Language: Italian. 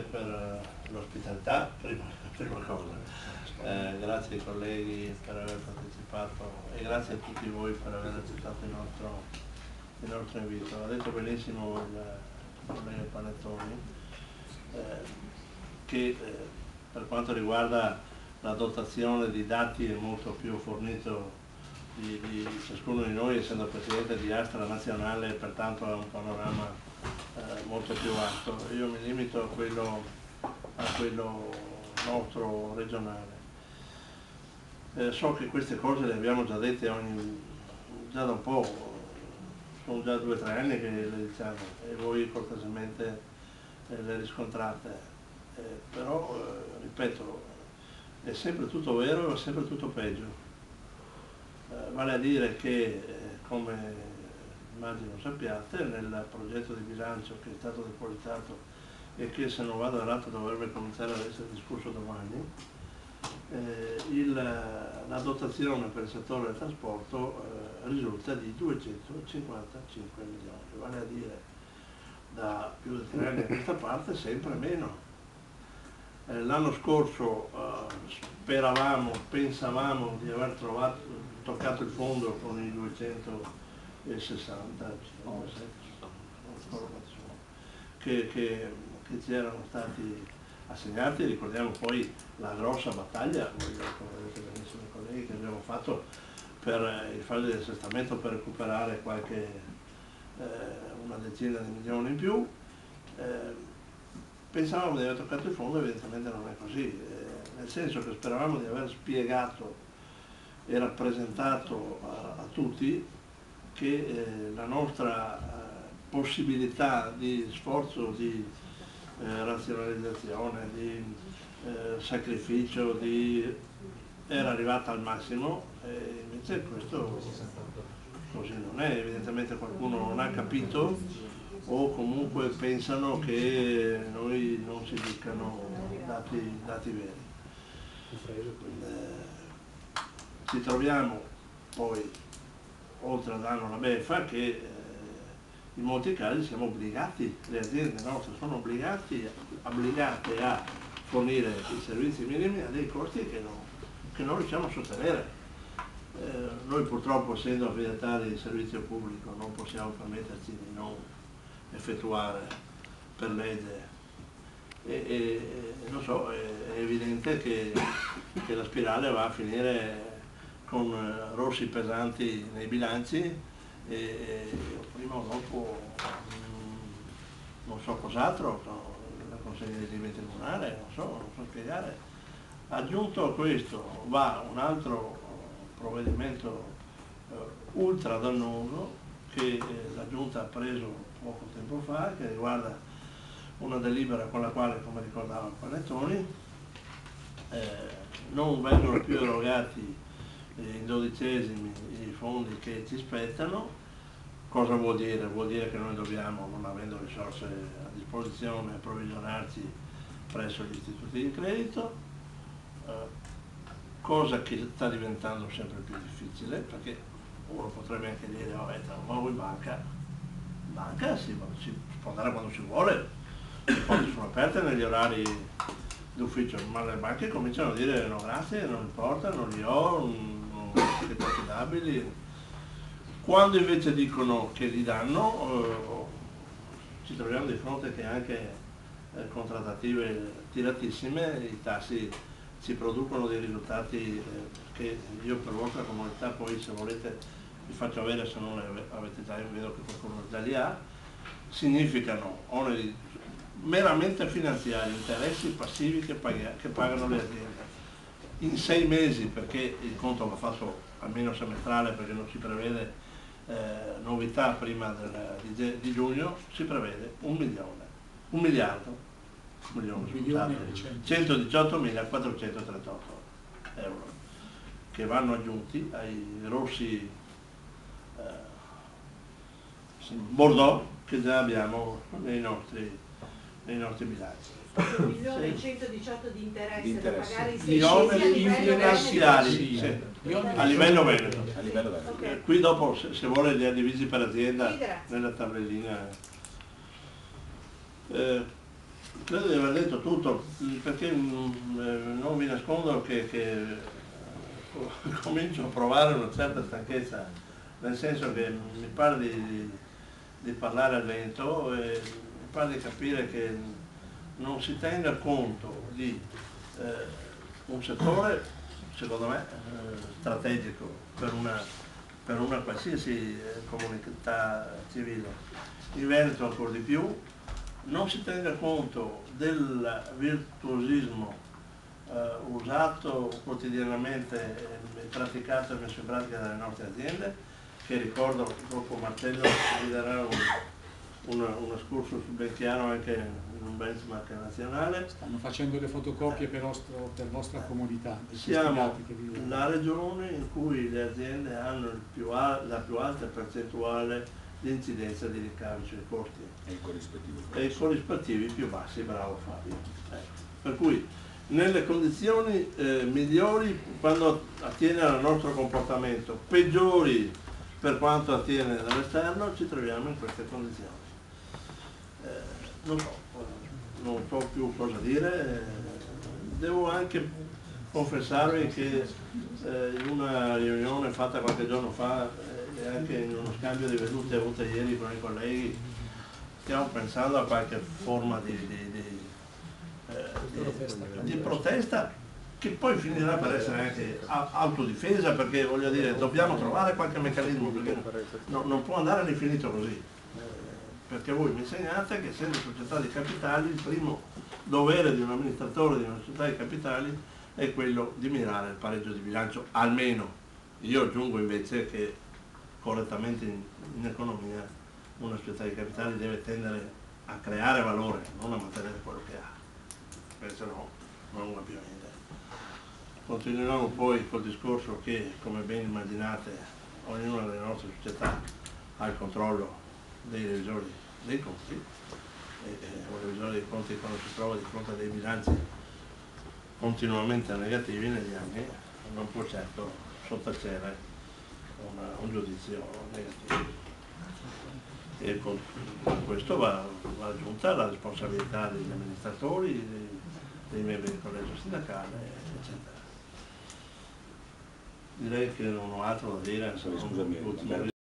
per l'ospitalità, prima cosa. Grazie ai colleghi per aver partecipato e grazie a tutti voi per aver accettato il nostro invito. Ha detto benissimo il collega Panettoni che per quanto riguarda la dotazione di dati è molto più fornito di ciascuno di noi, essendo presidente di Astra Nazionale, pertanto ha un panorama molto più vasto. Io mi limito a quello nostro regionale. So che queste cose le abbiamo già dette già da un po', sono già 2 o 3 anni che le diciamo e voi cortesemente le riscontrate, però ripeto, è sempre tutto vero e è sempre tutto peggio. Vale a dire che, come immagino sappiate, nel progetto di bilancio che è stato depositato e che, se non vado errato, dovrebbe cominciare ad essere discusso domani, la dotazione per il settore del trasporto risulta di 255 milioni, vale a dire da più di 3 anni a questa parte sempre meno. L'anno scorso pensavamo di aver toccato il fondo con i 260 che ci erano stati assegnati. Ricordiamo poi la grossa battaglia, come vedete benissimo i colleghi, che abbiamo fatto per il fondo di assestamento per recuperare una decina di milioni in più. Pensavamo di aver toccato il fondo, evidentemente non è così, nel senso che speravamo di aver spiegato e rappresentato a tutti che la nostra possibilità di sforzo, di razionalizzazione, di sacrificio era arrivata al massimo, e invece questo così non è. Evidentemente qualcuno non ha capito, o comunque pensano che noi non si dicano dati veri. Ci troviamo poi, oltre a darlo la beffa, che in molti casi siamo obbligati, le aziende nostre sono obbligate a fornire i servizi minimi a dei costi che non riusciamo a sostenere. Noi purtroppo, essendo affidatari di servizio pubblico, non possiamo permetterci di non effettuare per legge non so, è evidente che la spirale va a finire con rossi pesanti nei bilanci e prima o dopo non so cos'altro, la consegna dei libri in tribunale, non so spiegare. Aggiunto a questo va un altro provvedimento ultra dannoso che la Giunta ha preso poco tempo fa, che riguarda una delibera con la quale, come ricordava Panettoni, non vengono più erogati in 12esimi i fondi che ci spettano. Cosa vuol dire? Vuol dire che noi dobbiamo, non avendo risorse a disposizione, approvvigionarci presso gli istituti di credito, cosa che sta diventando sempre più difficile, perché uno potrebbe anche dire, vabbè, tra un nuovo in banca si può andare quando si vuole, le porte sono aperte negli orari d'ufficio, ma le banche cominciano a dire no grazie, non importa, non li ho, non siete affidabili. Quando invece dicono che li danno, ci troviamo di fronte che anche con trattative tiratissime i tassi ci producono dei risultati che io, per vostra comodità, poi se volete vi faccio avere, se non le avete già, vedo che qualcuno già li ha. Significano oneri meramente finanziari, interessi passivi che pagano le aziende in 6 mesi, perché il conto va fatto almeno semestrale, perché non si prevede novità prima di giugno. Si prevede 1.118.438 euro che vanno aggiunti ai rossi bordeaux che già abbiamo nei nostri bilanci. 1.118 di interesse da pagare in 6 Di oneri finanziari, a livello veneto. Okay. Qui dopo, se vuole, li ha divisi per azienda nella tabellina. Credo di aver detto tutto, perché non vi nascondo che comincio a provare una certa stanchezza, nel senso che mi pare di parlare al vento e mi pare di capire che non si tenga conto di un settore, secondo me, strategico per una qualsiasi comunità civile. In Veneto ancora di più, non si tenga conto del virtuosismo usato quotidianamente e praticato e messo in pratica dalle nostre aziende, che ricordo dopo Marcello vi darà uno excursus ben chiaro anche in un benchmark nazionale. Stanno facendo le fotocopie per vostra comodità. Siamo la regione in cui le aziende hanno la più alta percentuale di incidenza di ricavi sui costi e i corrispettivi più bassi, bravo Fabio. Per cui nelle condizioni migliori quando attiene al nostro comportamento, peggiori per quanto attiene dall'esterno, ci troviamo in queste condizioni. Non so più cosa dire, devo anche confessarvi che in una riunione fatta qualche giorno fa e anche in uno scambio di vedute avute ieri con i colleghi stiamo pensando a qualche forma di protesta che poi finirà per essere anche autodifesa, perché voglio dire dobbiamo trovare qualche meccanismo, perché non può andare all'infinito così, perché voi mi insegnate che essendo società di capitali il primo dovere di un amministratore di una società di capitali è quello di mirare il pareggio di bilancio, almeno. Io aggiungo invece che correttamente in economia una società di capitali deve tendere a creare valore, non a mantenere quello che ha, perché se no non va più niente. Continuiamo poi col discorso che, come ben immaginate, ognuna delle nostre società ha il controllo dei revisori dei conti e un revisore dei conti, quando si trova di fronte a dei bilanci continuamente negativi negli anni, non può certo sottacere un giudizio negativo. E con questo va aggiunta la responsabilità degli amministratori, dei membri del collegio sindacale, eccetera. Direi che non ho altro da dire.